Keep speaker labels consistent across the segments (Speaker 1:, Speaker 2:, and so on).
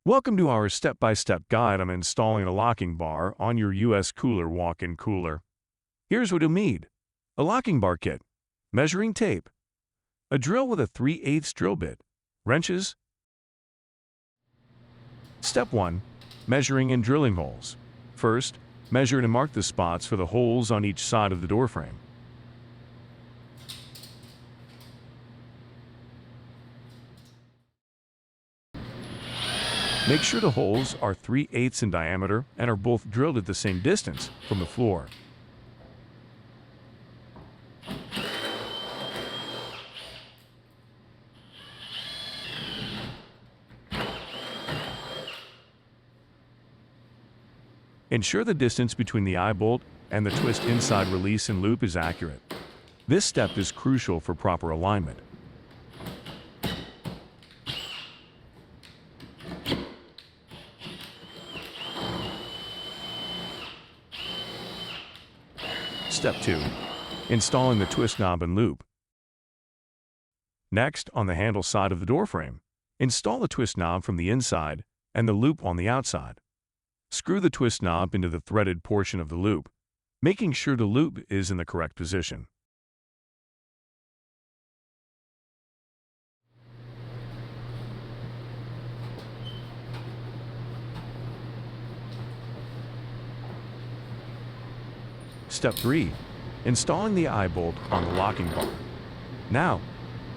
Speaker 1: Welcome to our step-by-step guide on installing a locking bar on your US Cooler walk-in cooler. Here's what you'll need: a locking bar kit, measuring tape, a drill with a 3/8 drill bit, wrenches. Step 1. Measuring and drilling holes. First, measure and mark the spots for the holes on each side of the door frame. Make sure the holes are 3/8 in diameter and are both drilled at the same distance from the floor. Ensure the distance between the eye bolt and the twist inside release and loop is accurate. This step is crucial for proper alignment. Step 2. Installing the twist knob and loop. Next, on the handle side of the door frame, install the twist knob from the inside and the loop on the outside. Screw the twist knob into the threaded portion of the loop, making sure the loop is in the correct position. Step 3. Installing the eye bolt on the locking bar. Now,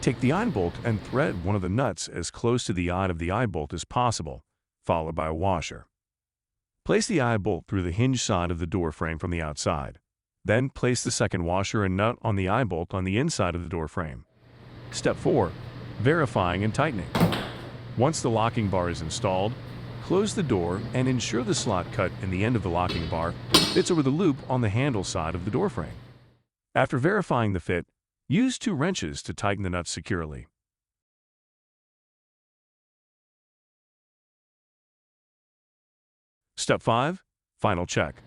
Speaker 1: take the eye bolt and thread one of the nuts as close to the eye of the eye bolt as possible, followed by a washer. Place the eye bolt through the hinge side of the door frame from the outside. Then place the second washer and nut on the eye bolt on the inside of the door frame. Step 4. Verifying and tightening. Once the locking bar is installed, close the door and ensure the slot cut in the end of the locking bar fits over the loop on the handle side of the door frame. After verifying the fit, use 2 wrenches to tighten the nuts securely. Step 5. Final check.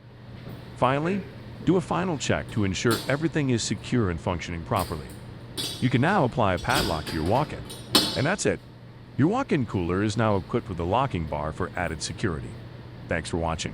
Speaker 1: Finally, do a final check to ensure everything is secure and functioning properly. You can now apply a padlock to your walk-in. And that's it. Your walk-in cooler is now equipped with a locking bar for added security. Thanks for watching.